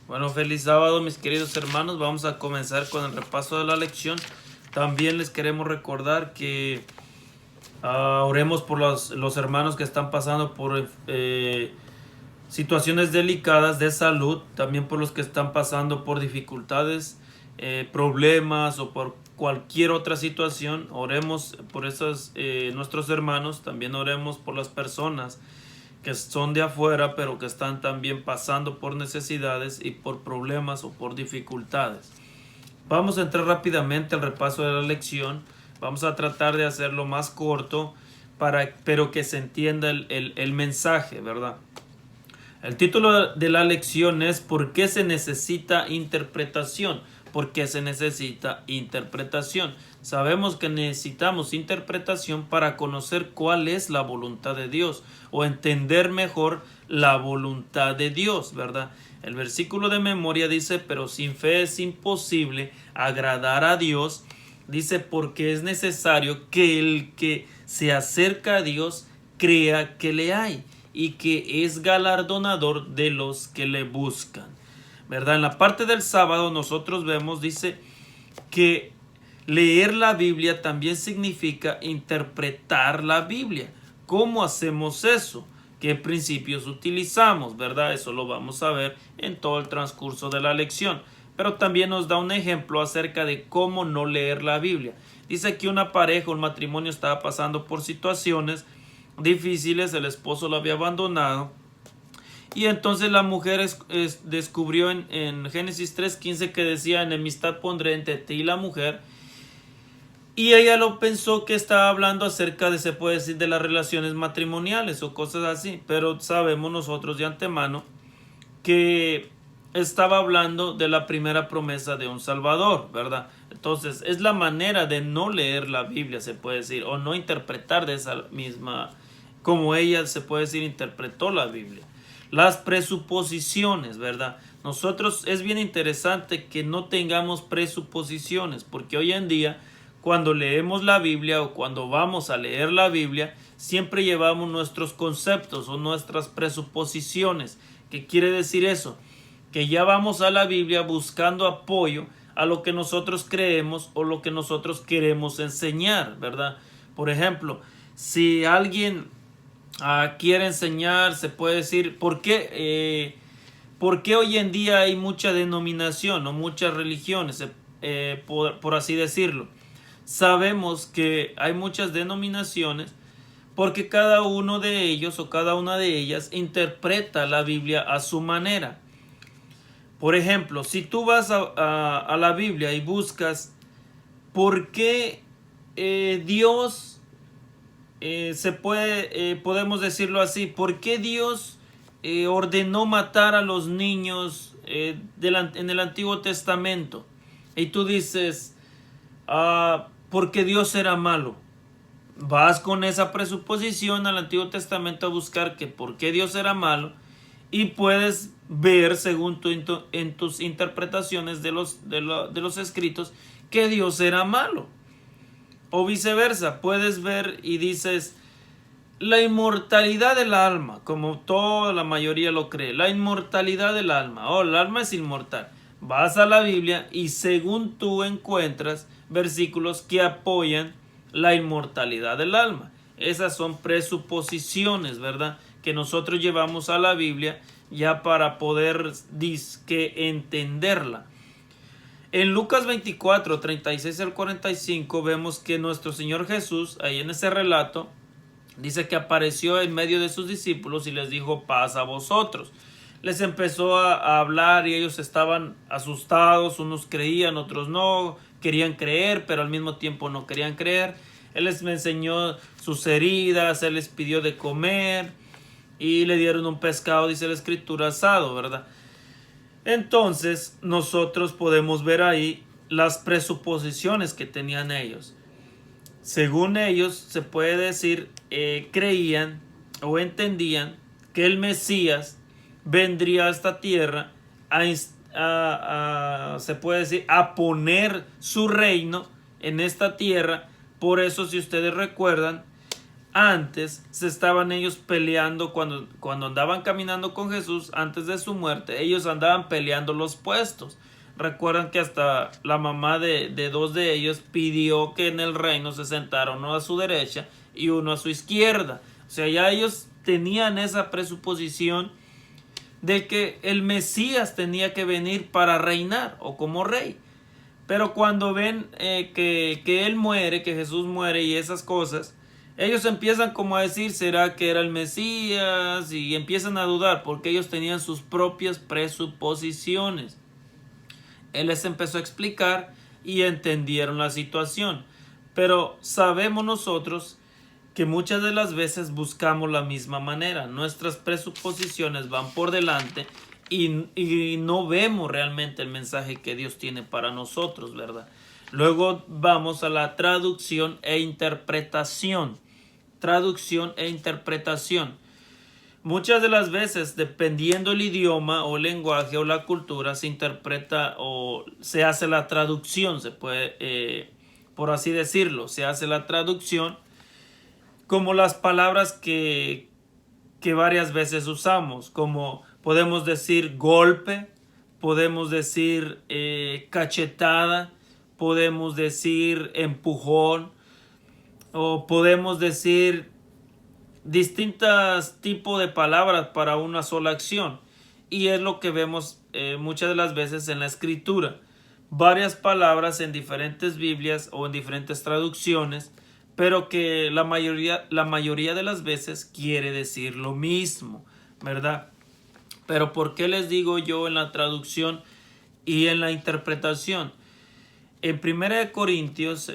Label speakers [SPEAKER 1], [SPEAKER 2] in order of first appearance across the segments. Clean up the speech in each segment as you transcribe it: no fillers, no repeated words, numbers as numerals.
[SPEAKER 1] Bueno, feliz sábado, mis queridos hermanos. Vamos a comenzar con el repaso de la lección. También les queremos recordar que oremos por los hermanos que están pasando por situaciones delicadas de salud, también por los que están pasando por dificultades, problemas o por cualquier otra situación. Oremos por esos nuestros hermanos. También oremos por las personas que son de afuera, pero que están también pasando por necesidades y por problemas o por dificultades. Vamos a entrar rápidamente al repaso de la lección. Vamos a tratar de hacerlo más corto, pero que se entienda el mensaje, ¿verdad? El título de la lección es ¿por qué se necesita interpretación? ¿Por qué se necesita interpretación? Sabemos que necesitamos interpretación para conocer cuál es la voluntad de Dios o entender mejor la voluntad de Dios, ¿verdad? El versículo de memoria dice, pero sin fe es imposible agradar a Dios. Dice, porque es necesario que el que se acerca a Dios crea que le hay y que es galardonador de los que le buscan, ¿verdad? En la parte del sábado nosotros vemos, dice que leer la Biblia también significa interpretar la Biblia. ¿Cómo hacemos eso? ¿Qué principios utilizamos? ¿Verdad? Eso lo vamos a ver en todo el transcurso de la lección. Pero también nos da un ejemplo acerca de cómo no leer la Biblia. Dice que una pareja, un matrimonio estaba pasando por situaciones difíciles, el esposo lo había abandonado y entonces la mujer descubrió en Génesis 3:15 que decía enemistad pondré entre ti y la mujer, y ella lo pensó que estaba hablando acerca de, se puede decir, de las relaciones matrimoniales o cosas así, pero sabemos nosotros de antemano que estaba hablando de la primera promesa de un Salvador, ¿verdad? Entonces es la manera de no leer la Biblia, se puede decir, o no interpretar de esa misma, como ella, se puede decir, interpretó la Biblia. Las presuposiciones, ¿verdad? Nosotros es bien interesante que no tengamos presuposiciones, porque hoy en día cuando leemos la Biblia o cuando vamos a leer la Biblia, siempre llevamos nuestros conceptos o nuestras presuposiciones. ¿Qué quiere decir eso? Que ya vamos a la Biblia buscando apoyo a lo que nosotros creemos o lo que nosotros queremos enseñar, ¿verdad? Por ejemplo, si alguien quiere enseñar, se puede decir, ¿por qué hoy en día hay mucha denominación o muchas religiones, por así decirlo? Sabemos que hay muchas denominaciones porque cada uno de ellos o cada una de ellas interpreta la Biblia a su manera. Por ejemplo, si tú vas a la Biblia y buscas por qué Dios, podemos decirlo así, por qué Dios ordenó matar a los niños en el Antiguo Testamento, y tú dices, porque Dios era malo. Vas con esa presuposición al Antiguo Testamento a buscar que por qué Dios era malo, y puedes ver según en tus interpretaciones de los escritos que Dios era malo. O viceversa, puedes ver y dices la inmortalidad del alma, como toda la mayoría lo cree, la inmortalidad del alma, el alma es inmortal. Vas a la Biblia y según tú encuentras versículos que apoyan la inmortalidad del alma. Esas son presuposiciones, ¿verdad?, que nosotros llevamos a la Biblia ya para poder entenderla. En Lucas 24, 36 al 45 vemos que nuestro Señor Jesús, ahí en ese relato, dice que apareció en medio de sus discípulos y les dijo, paz a vosotros. Les empezó a hablar y ellos estaban asustados, unos creían, otros no, querían creer, pero al mismo tiempo no querían creer. Él les enseñó sus heridas, Él les pidió de comer y le dieron un pescado, dice la escritura, asado, ¿verdad? Entonces nosotros podemos ver ahí las presuposiciones que tenían ellos. Según ellos, se puede decir, creían o entendían que el Mesías vendría a esta tierra se puede decir, a poner su reino en esta tierra. Por eso, si ustedes recuerdan, antes se estaban ellos peleando cuando andaban caminando con Jesús antes de su muerte. Ellos andaban peleando los puestos. Recuerdan que hasta la mamá de dos de ellos pidió que en el reino se sentara uno a su derecha y uno a su izquierda. O sea, ya ellos tenían esa presuposición de que el Mesías tenía que venir para reinar o como rey. Pero cuando ven que él muere, que Jesús muere y esas cosas, ellos empiezan como a decir, ¿será que era el Mesías? Y empiezan a dudar porque ellos tenían sus propias presuposiciones. Él les empezó a explicar y entendieron la situación. Pero sabemos nosotros que muchas de las veces buscamos la misma manera. Nuestras presuposiciones van por delante y no vemos realmente el mensaje que Dios tiene para nosotros, ¿verdad? Luego vamos a la traducción e interpretación. Traducción e interpretación. Muchas de las veces, dependiendo el idioma o el lenguaje o la cultura, se interpreta o se hace la traducción, se puede, por así decirlo, se hace la traducción como las palabras que varias veces usamos, como podemos decir golpe, podemos decir cachetada, podemos decir empujón, o podemos decir distintos tipos de palabras para una sola acción. Y es lo que vemos muchas de las veces en la escritura. Varias palabras en diferentes Biblias o en diferentes traducciones, pero que la mayoría de las veces quiere decir lo mismo, ¿verdad? Pero ¿por qué les digo yo en la traducción y en la interpretación? En 1 Corintios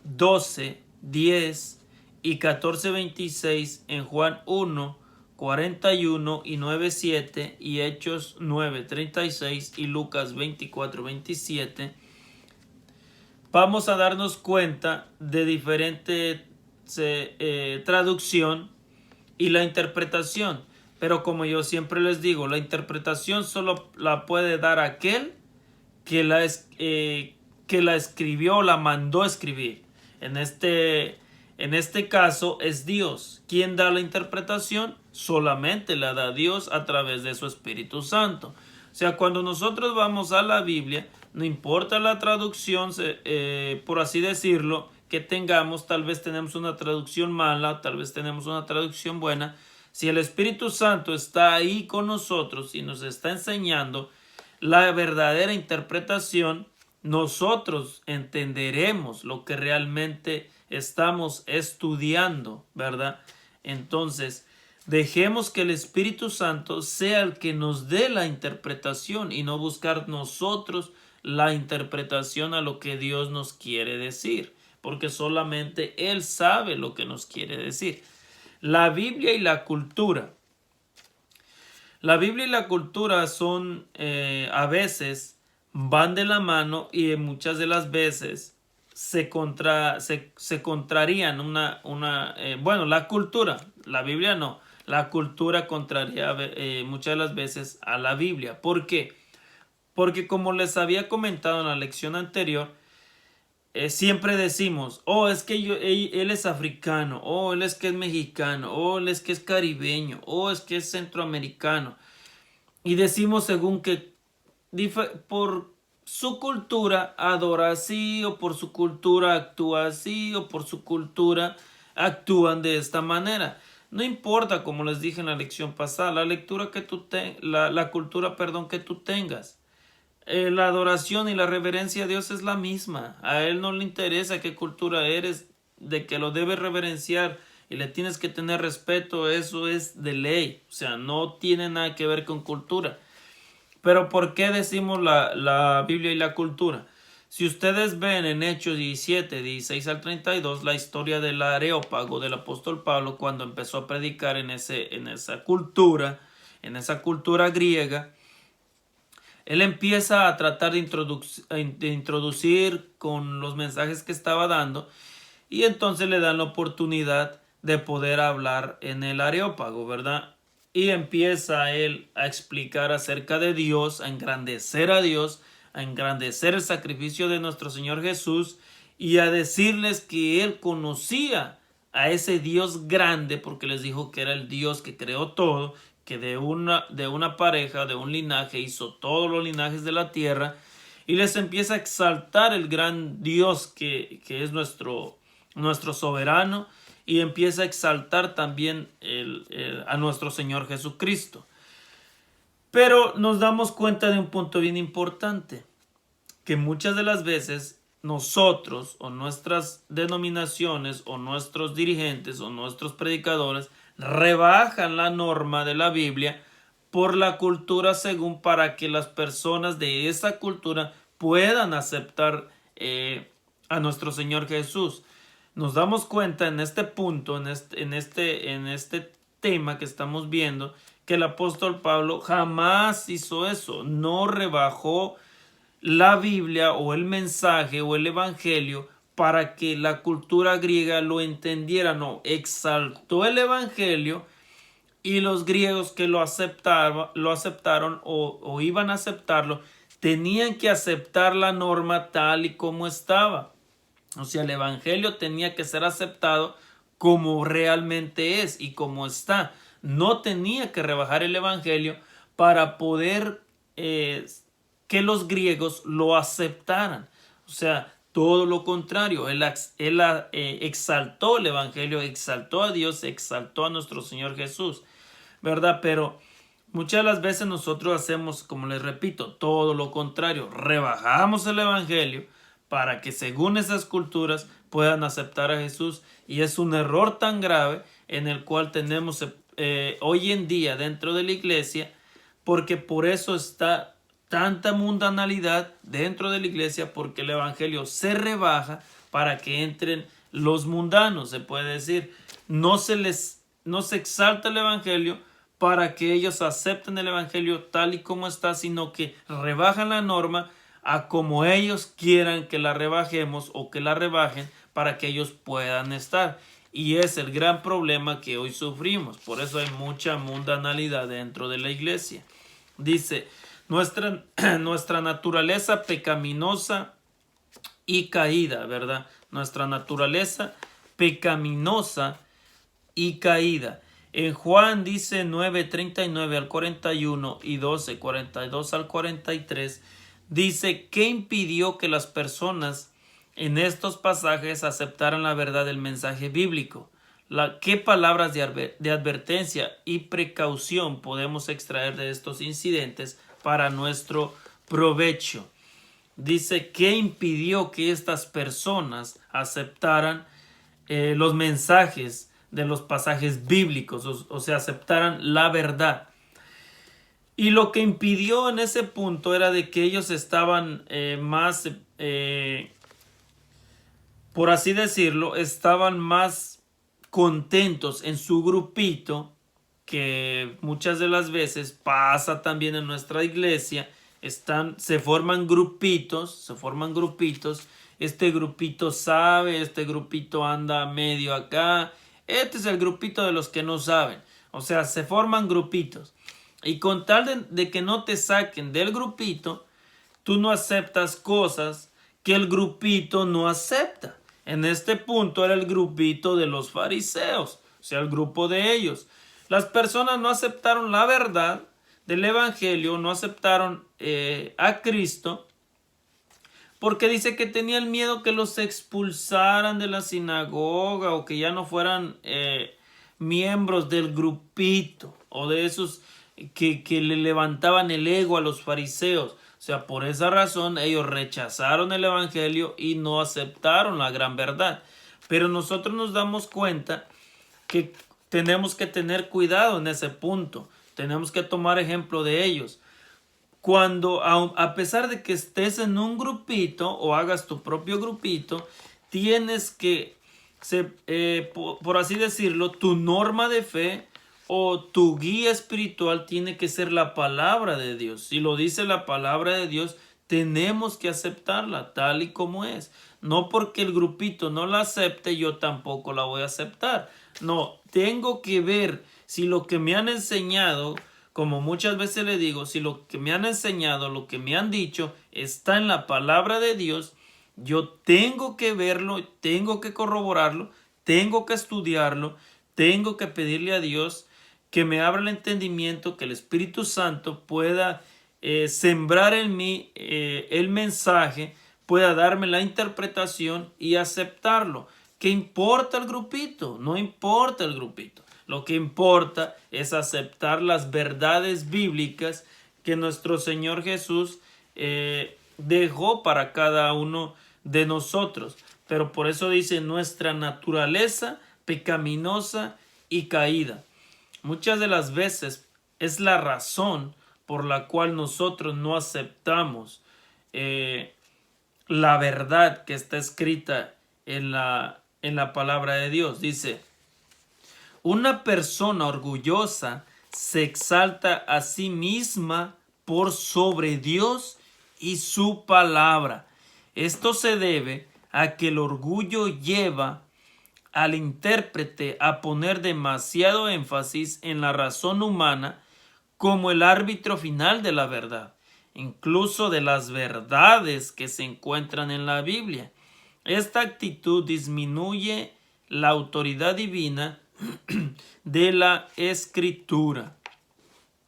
[SPEAKER 1] 12, 10 y 14, 26, en Juan 1, 41 y 9, 7 y Hechos 9, 36 y Lucas 24, 27, vamos a darnos cuenta de diferente traducción y la interpretación. Pero como yo siempre les digo, la interpretación solo la puede dar aquel que la escribió, la mandó a escribir. En este caso es Dios. ¿Quién da la interpretación? Solamente la da Dios a través de su Espíritu Santo. O sea, cuando nosotros vamos a la Biblia, no importa la traducción, por así decirlo, que tengamos, tal vez tenemos una traducción mala, tal vez tenemos una traducción buena. Si el Espíritu Santo está ahí con nosotros y nos está enseñando la verdadera interpretación, nosotros entenderemos lo que realmente estamos estudiando, ¿verdad? Entonces, dejemos que el Espíritu Santo sea el que nos dé la interpretación y no buscar nosotros la interpretación a lo que Dios nos quiere decir, porque solamente Él sabe lo que nos quiere decir. La Biblia y la cultura. La Biblia y la cultura son a veces van de la mano y muchas de las veces se contrarían bueno, la cultura, la Biblia no, la cultura contraría muchas de las veces a la Biblia. ¿Por qué? Porque como les había comentado en la lección anterior, siempre decimos, oh, es que él es africano, oh, él es que es mexicano, oh, él es que es caribeño, oh, es que es centroamericano. Y decimos según que por su cultura adora así, o por su cultura actúa así, o por su cultura actúan de esta manera. No importa, como les dije en la lección pasada, la cultura, que tú tengas. La adoración y la reverencia a Dios es la misma. A Él no le interesa qué cultura eres, de que lo debes reverenciar y le tienes que tener respeto, eso es de ley. O sea, no tiene nada que ver con cultura. Pero ¿por qué decimos la Biblia y la cultura? Si ustedes ven en Hechos 17, 16 al 32, la historia del Areópago del apóstol Pablo cuando empezó a predicar en esa cultura griega, él empieza a tratar de introducir con los mensajes que estaba dando y entonces le dan la oportunidad de poder hablar en el Areópago, ¿verdad? Y empieza él a explicar acerca de Dios, a engrandecer a Dios, a engrandecer el sacrificio de nuestro Señor Jesús y a decirles que él conocía a ese Dios grande, porque les dijo que era el Dios que creó todo, que de una pareja, de un linaje, hizo todos los linajes de la tierra, y les empieza a exaltar el gran Dios que es nuestro soberano, y empieza a exaltar también a nuestro Señor Jesucristo. Pero nos damos cuenta de un punto bien importante, que muchas de las veces nosotros o nuestras denominaciones o nuestros dirigentes o nuestros predicadores rebajan la norma de la Biblia por la cultura según, para que las personas de esa cultura puedan aceptar a nuestro Señor Jesús. Nos damos cuenta en este punto, en este tema que estamos viendo, que el apóstol Pablo jamás hizo eso, no rebajó la Biblia o el mensaje o el evangelio para que la cultura griega lo entendiera. No, exaltó el evangelio, y los griegos que lo aceptaron o iban a aceptarlo, tenían que aceptar la norma tal y como estaba. O sea, el evangelio tenía que ser aceptado como realmente es y como está. No tenía que rebajar el evangelio para poder que los griegos lo aceptaran. O sea, todo lo contrario. Él exaltó el evangelio, exaltó a Dios, exaltó a nuestro Señor Jesús, ¿verdad? Pero muchas de las veces nosotros hacemos, como les repito, todo lo contrario. Rebajamos el evangelio para que según esas culturas puedan aceptar a Jesús, y es un error tan grave en el cual tenemos hoy en día dentro de la iglesia, porque por eso está tanta mundanalidad dentro de la iglesia, porque el evangelio se rebaja para que entren los mundanos, se puede decir. No se exalta el evangelio para que ellos acepten el evangelio tal y como está, sino que rebajan la norma a como ellos quieran que la rebajemos o que la rebajen para que ellos puedan estar. Y es el gran problema que hoy sufrimos. Por eso hay mucha mundanalidad dentro de la iglesia. Dice, nuestra naturaleza pecaminosa y caída, ¿verdad? Nuestra naturaleza pecaminosa y caída. En Juan dice 9:39 al 41 y 12:42 al 43, dice, ¿qué impidió que las personas en estos pasajes aceptaran la verdad del mensaje bíblico? ¿Qué palabras de advertencia y precaución podemos extraer de estos incidentes para nuestro provecho? Dice, ¿qué impidió que estas personas aceptaran los mensajes de los pasajes bíblicos, o sea, aceptaran la verdad? Y lo que impidió en ese punto era de que ellos estaban más, por así decirlo, estaban más contentos en su grupito, que muchas de las veces pasa también en nuestra iglesia. Se forman grupitos, este grupito sabe, este grupito anda medio acá, este es el grupito de los que no saben. O sea, se forman grupitos, y con tal de que no te saquen del grupito, tú no aceptas cosas que el grupito no acepta. En este punto era el grupito de los fariseos, o sea, el grupo de ellos. Las personas no aceptaron la verdad del evangelio, no aceptaron a Cristo, porque dice que tenían miedo que los expulsaran de la sinagoga, o que ya no fueran miembros del grupito, o de esos que le levantaban el ego a los fariseos. O sea, por esa razón ellos rechazaron el evangelio y no aceptaron la gran verdad. Pero nosotros nos damos cuenta que tenemos que tener cuidado en ese punto. Tenemos que tomar ejemplo de ellos. Cuando, a pesar de que estés en un grupito o hagas tu propio grupito, tienes que, por así decirlo, tu norma de fe o tu guía espiritual tiene que ser la palabra de Dios. Si lo dice la palabra de Dios, tenemos que aceptarla tal y como es. No porque el grupito no la acepte, yo tampoco la voy a aceptar. No, tengo que ver si lo que me han enseñado, como muchas veces le digo, si lo que me han enseñado, lo que me han dicho, está en la palabra de Dios, yo tengo que verlo, tengo que corroborarlo, tengo que estudiarlo, tengo que pedirle a Dios que me abra el entendimiento, que el Espíritu Santo pueda sembrar en mí el mensaje, pueda darme la interpretación y aceptarlo. ¿Qué importa el grupito? No importa el grupito. Lo que importa es aceptar las verdades bíblicas que nuestro Señor Jesús dejó para cada uno de nosotros. Pero por eso dice nuestra naturaleza pecaminosa y caída. Muchas de las veces es la razón por la cual nosotros no aceptamos la verdad que está escrita en la palabra de Dios. Dice, una persona orgullosa se exalta a sí misma por sobre Dios y su palabra. Esto se debe a que el orgullo lleva al intérprete a poner demasiado énfasis en la razón humana como el árbitro final de la verdad, incluso de las verdades que se encuentran en la Biblia. Esta actitud disminuye la autoridad divina de la Escritura.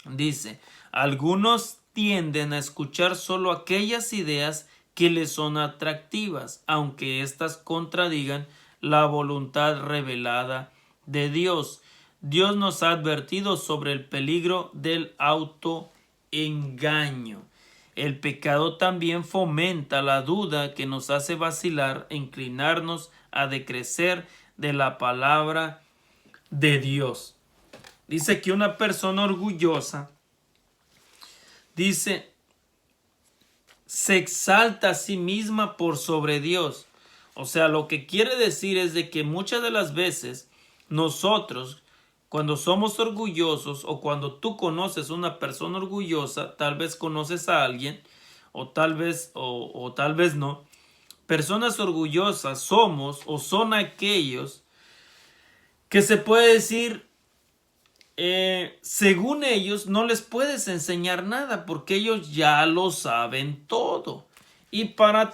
[SPEAKER 1] Dice, algunos tienden a escuchar solo aquellas ideas que les son atractivas, aunque éstas contradigan la voluntad revelada de Dios. Dios nos ha advertido sobre el peligro del autoengaño. El pecado también fomenta la duda que nos hace vacilar e inclinarnos a decrecer de la palabra de Dios. Dice que una persona orgullosa, dice, se exalta a sí misma por sobre Dios. O sea, lo que quiere decir es de que muchas de las veces nosotros, cuando somos orgullosos o cuando tú conoces una persona orgullosa, tal vez conoces a alguien o tal vez no. Personas orgullosas somos o son aquellos que se puede decir, según ellos, no les puedes enseñar nada porque ellos ya lo saben todo. Y para